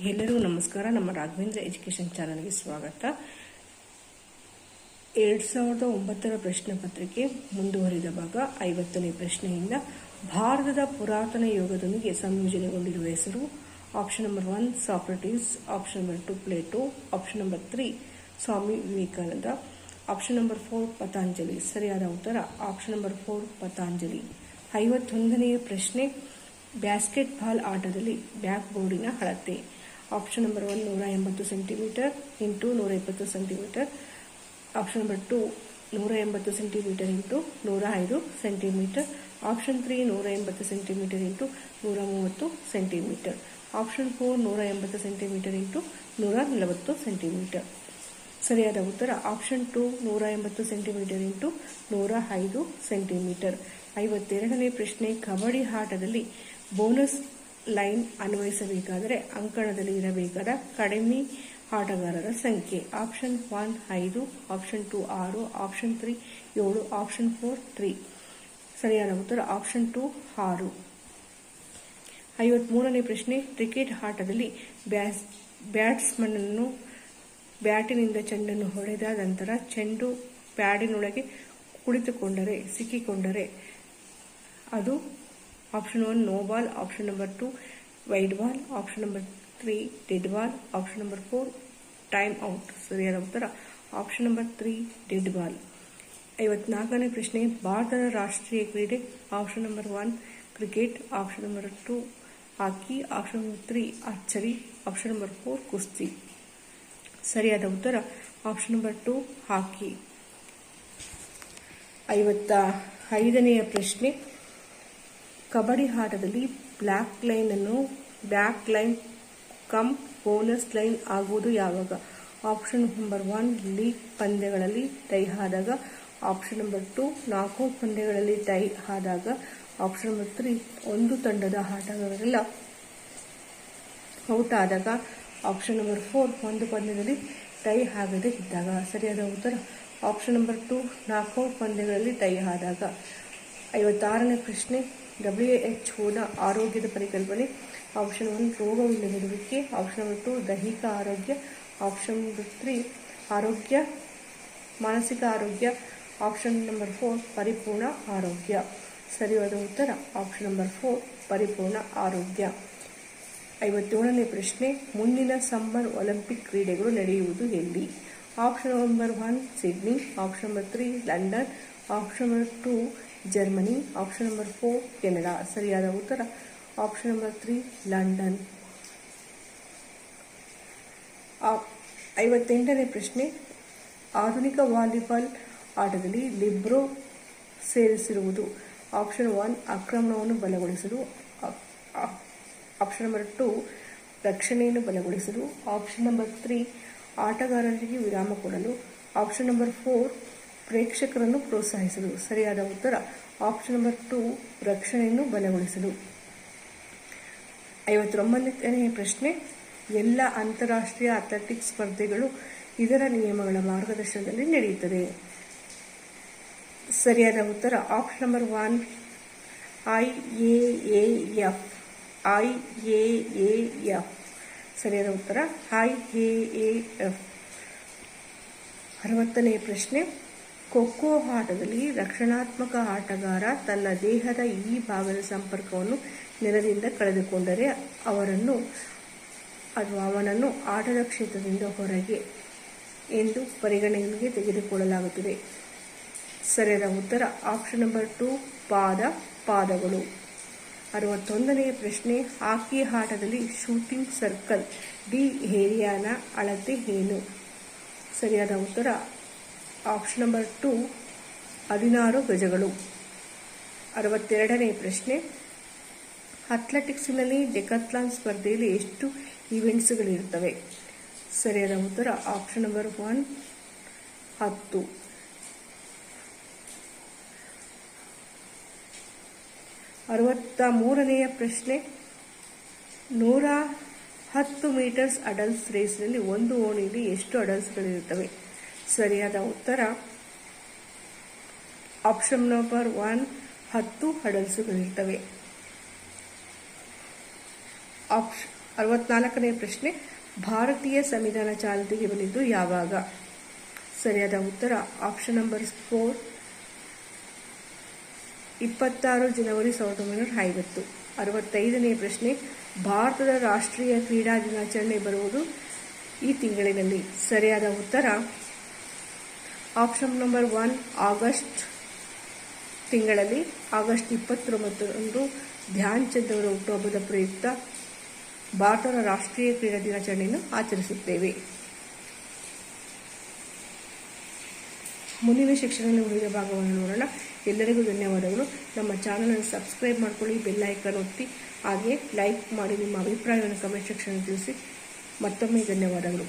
ಎಲ್ಲರಿಗೂ ನಮಸ್ಕಾರ. ನಮ್ಮ ರಾಘವೇಂದ್ರ ಎಜುಕೇಷನ್ ಚಾನಲ್ಗೆ ಸ್ವಾಗತ. 2009 ಪ್ರಶ್ನೆ ಪತ್ರಿಕೆ ಮುಂದುವರಿದ ಭಾಗ 50ನೇ ಪ್ರಶ್ನೆಯಿಂದ ಭಾರತದ ಪುರಾತನ ಯೋಗದೊಂದಿಗೆ ಸಂಯೋಜನೆಗೊಂಡಿರುವ ಹೆಸರು. Option number 1 Socrates, option number 2 Plato, option number 3 Swami Vivekananda, option number 4 Patanjali. ಸರಿಯಾದ ಉತ್ತರ ಆಪ್ಷನ್ ನಂಬರ್ 4 ಪತಾಂಜಲಿ. 51ನೆಯ ಪ್ರಶ್ನೆ ಬ್ಯಾಸ್ಕೆಟ್ ಬಾಲ್ ಆಟದಲ್ಲಿ ಬ್ಯಾಕ್ ಬೋರ್ಡಿನ ಅಳತೆ. Option number 1 180 centimetre into 120 centimetre, option number 2 180 centimetre into 105 centimetre, option 3 180 centimetre into 130 centimetre, option 4 180 centimetre into 140 centimetre. ಸರಿಯಾದ ಉತ್ತರ option 2 180 centimetre into 105 centimetre. 52ನೇ ಪ್ರಶ್ನೆ ಕಬಡ್ಡಿ ಆಟದಲ್ಲಿ ಬೋನಸ್ ಲೈನ್ ಅನ್ವಯಿಸಬೇಕಾದರೆ ಅಂಕಣದಲ್ಲಿ ಇರಬೇಕಾದ ಕಡಿಮೆ ಆಟಗಾರರ ಸಂಖ್ಯೆ. Option 1 5, option 2 6, option 3 7, option 4 3. ಸರಿಯಾದ ಉತ್ತರ ಆಪ್ಷನ್ 2 6. 53ನೇ ಪ್ರಶ್ನೆ ಕ್ರಿಕೆಟ್ ಆಟದಲ್ಲಿ ಬ್ಯಾಟ್ಸ್ಮನ್ ಅನ್ನು ಬ್ಯಾಟಿನಿಂದ ಚೆಂಡನ್ನು ಹೊಡೆದ ನಂತರ ಚೆಂಡು ಪ್ಯಾಡಿನೊಳಗೆ ಸಿಕ್ಕಿಕೊಂಡರೆ ಅದು option 1 no ball, option number 2 wide ball, option number 3 dead ball, option number 4 time out. ಸರಿಯಾದ ಉತ್ತರ ಆಪ್ಷನ್ ನಂಬರ್ 3 ಡೆಡ್ ಬಾಲ್. 54ನೇ ಪ್ರಶ್ನೆ ಭಾರತದ ರಾಷ್ಟ್ರೀಯ ಕ್ರೀಡೆ. Option number 1 cricket, option number 2 hockey, option number 3 archery, option number 4 ಕುಸ್ತಿ. ಸರಿಯಾದ ಉತ್ತರ ಆಪ್ಷನ್ ನಂಬರ್ 2 ಹಾಕಿ. 55ನೆಯ ಪ್ರಶ್ನೆ ಕಬಡ್ಡಿ ಆಟದಲ್ಲಿ back line come bonus line ಆಗುವುದು ಯಾವಾಗ. ಆಪ್ಷನ್ ನಂಬರ್ 1 ಲೀಗ್ ಪಂದ್ಯಗಳಲ್ಲಿ ಟೈ ಆದಾಗ, ಆಪ್ಷನ್ ನಂಬರ್ 2 ನಾಕೌಟ್ ಪಂದ್ಯಗಳಲ್ಲಿ ಟೈ ಆದಾಗ, ಆಪ್ಷನ್ ನಂಬರ್ 3 ಒಂದು ತಂಡದ ಆಟಗಾರರೆಲ್ಲ ಔಟ್ ಆದಾಗ, ಆಪ್ಷನ್ ನಂಬರ್ 4 ಒಂದು ಪಂದ್ಯದಲ್ಲಿ ಟೈ ಆಗದೇ ಇದ್ದಾಗ. ಸರಿಯಾದ ಉತ್ತರ ಆಪ್ಷನ್ ನಂಬರ್ 2 ನಾಕೌಟ್ ಪಂದ್ಯಗಳಲ್ಲಿ ಟೈ ಆದಾಗ. 56ನೇ ಪ್ರಶ್ನೆ WHO ಆರೋಗ್ಯದ ಪರಿಕಲ್ಪನೆ. ಆಪ್ಷನ್ 1 ರೋಗವಿಲ್ಲದಿರುವಿಕೆ, ಆಪ್ಷನ್ ನಂಬರ್ 2 ದೈಹಿಕ ಆರೋಗ್ಯ, ಆಪ್ಷನ್ ನಂಬರ್ 3 ಮಾನಸಿಕ ಆರೋಗ್ಯ, ಆಪ್ಷನ್ ನಂಬರ್ 4 ಪರಿಪೂರ್ಣ ಆರೋಗ್ಯ. ಸರಿಯಾದ ಉತ್ತರ ಆಪ್ಷನ್ ನಂಬರ್ 4 ಪರಿಪೂರ್ಣ ಆರೋಗ್ಯ. 57ನೇ ಪ್ರಶ್ನೆ ಮುಂದಿನ ಸಮ್ಮರ್ ಒಲಿಂಪಿಕ್ ಕ್ರೀಡೆಗಳು ನಡೆಯುವುದು ಎಲ್ಲಿ. Option number 1 Sydney, option number 3 London, option number 2 Germany, option number 4 Canada. ಸರಿಯಾದ ಉತ್ತರ ಆಪ್ಷನ್ ನಂಬರ್ 3 ಲಂಡನ್. 58ನೇ ಪ್ರಶ್ನೆ ಆಧುನಿಕ ವಾಲಿಬಾಲ್ ಆಟದಲ್ಲಿ ಲಿಬ್ರೋ ಸೇರಿಸಿರುವುದು. ಆಪ್ಷನ್ 1 ಆಕ್ರಮಣವನ್ನು ಬಲಗೊಳಿಸಲು, ಆಪ್ಷನ್ ನಂಬರ್ 2 ರಕ್ಷಣೆಯನ್ನು ಬಲಗೊಳಿಸಲು, ಆಪ್ಷನ್ ನಂಬರ್ 3 ಆಟಗಾರರಿಗೆ ವಿರಾಮ ಕೊಡಲು, ಆಪ್ಷನ್ ನಂಬರ್ 4 ಪ್ರೇಕ್ಷಕರನ್ನು ಪ್ರೋತ್ಸಾಹಿಸಲು. ಸರಿಯಾದ ಉತ್ತರ ಆಪ್ಷನ್ ನಂಬರ್ 2 ರಕ್ಷಣೆಯನ್ನು ಬಲಗೊಳಿಸಲು. 59ನೇ ಪ್ರಶ್ನೆ ಎಲ್ಲ ಅಂತಾರಾಷ್ಟ್ರೀಯ ಅಥ್ಲೆಟಿಕ್ಸ್ ಸ್ಪರ್ಧೆಗಳು ಇದರ ನಿಯಮಗಳ ಮಾರ್ಗದರ್ಶನದಲ್ಲಿ ನಡೆಯುತ್ತದೆ. ಸರಿಯಾದ ಉತ್ತರ ಆಪ್ಷನ್ ನಂಬರ್ 1 IAAF. ಸರಿಯಾದ ಉತ್ತರ IAAF. 60ನೇ ಪ್ರಶ್ನೆ ಖೋಖೋ ಆಟದಲ್ಲಿ ರಕ್ಷಣಾತ್ಮಕ ಆಟಗಾರ ತನ್ನ ದೇಹದ ಈ ಭಾಗದ ಸಂಪರ್ಕವನ್ನು ನೆಲದಿಂದ ಕಳೆದುಕೊಂಡರೆ ಅವನನ್ನು ಆಟದ ಕ್ಷೇತ್ರದಿಂದ ಹೊರಗೆ ಎಂದು ಪರಿಗಣನೆಗೆ ತೆಗೆದುಕೊಳ್ಳಲಾಗುತ್ತದೆ. ಸರಿಯಾದ ಉತ್ತರ ಆಪ್ಷನ್ ನಂಬರ್ 2 ಪಾದಗಳು. 61ನೇ ಪ್ರಶ್ನೆ ಹಾಕಿ ಆಟದಲ್ಲಿ ಶೂಟಿಂಗ್ ಸರ್ಕಲ್ ಡಿ ಏರಿಯಾನ ಅಳತೆ ಏನು. ಸರಿಯಾದ ಉತ್ತರ ಆಪ್ಷನ್ ನಂಬರ್ 2 16 ಗಜಗಳು. 62ನೇ ಪ್ರಶ್ನೆ ಅಥ್ಲೆಟಿಕ್ಸ್ನಲ್ಲಿ ಡೆಕಾಥ್ಲಾನ್ ಸ್ಪರ್ಧೆಯಲ್ಲಿ ಎಷ್ಟು ಈವೆಂಟ್ಸ್ಗಳಿರುತ್ತವೆ. ಸರಿಯಾದ ಉತ್ತರ ಆಪ್ಷನ್ ನಂಬರ್ 1 10. 63ನೆಯ ಪ್ರಶ್ನೆ 110 ಮೀಟರ್ಸ್ ಅಡಲ್ಸ್ ರೇಸ್ನಲ್ಲಿ ಒಂದು ಓಣಿಯಲ್ಲಿ ಎಷ್ಟು ಅಡಲ್ಸ್ಗಳಿರುತ್ತವೆ. ಸರಿಯಾದ ಉತ್ತರ ಆಪ್ಷನ್ ನಂಬರ್ 1 10 ಹಡಲ್ಸುಗಳಿರ್ತವೆ. 64ನೇ ಪ್ರಶ್ನೆ, ಭಾರತೀಯ ಸಂವಿಧಾನ ಚಾಲ್ತಿಗೆ ಬಂದಿದ್ದು ಯಾವಾಗ? ಸರಿಯಾದ ಉತ್ತರ ಆಪ್ಷನ್ ನಂಬರ್ 4, 26 ಜನವರಿ 1950. 65ನೇ ಪ್ರಶ್ನೆ, ಭಾರತದ ರಾಷ್ಟ್ರೀಯ ಕ್ರೀಡಾ ದಿನಾಚರಣೆ ಬರುವುದು ಈ ತಿಂಗಳಿನಲ್ಲಿ. ಸರಿಯಾದ ಉತ್ತರ ಆಪ್ಷನ್ ನಂಬರ್ 1, ಆಗಸ್ಟ್ ತಿಂಗಳಲ್ಲಿ. ಆಗಸ್ಟ್ 29ರಂದು ಧ್ಯಾನ್ ಚಂದ್ ಅವರ ಹುಟ್ಟುಹಬ್ಬದ ಪ್ರಯುಕ್ತ ಭಾರತದ ರಾಷ್ಟ್ರೀಯ ಕ್ರೀಡಾ ದಿನಾಚರಣೆಯನ್ನು ಆಚರಿಸುತ್ತೇವೆ. ಮುಂದಿನ ಶಿಕ್ಷಣದಲ್ಲಿ ಉಳಿದ ಭಾಗವನ್ನು ನೋಡೋಣ. ಎಲ್ಲರಿಗೂ ಧನ್ಯವಾದಗಳು. ನಮ್ಮ ಚಾನಲನ್ನು ಸಬ್ಸ್ಕ್ರೈಬ್ ಮಾಡ್ಕೊಳ್ಳಿ, ಬೆಲ್ ಐಕಾನ್ ಒತ್ತಿ, ಹಾಗೆ ಲೈಕ್ ಮಾಡಿ, ನಿಮ್ಮ ಅಭಿಪ್ರಾಯವನ್ನು ಕಮೆಂಟ್ ಸೆಕ್ಷನ್ ತಿಳಿಸಿ. ಮತ್ತೊಮ್ಮೆ ಧನ್ಯವಾದಗಳು.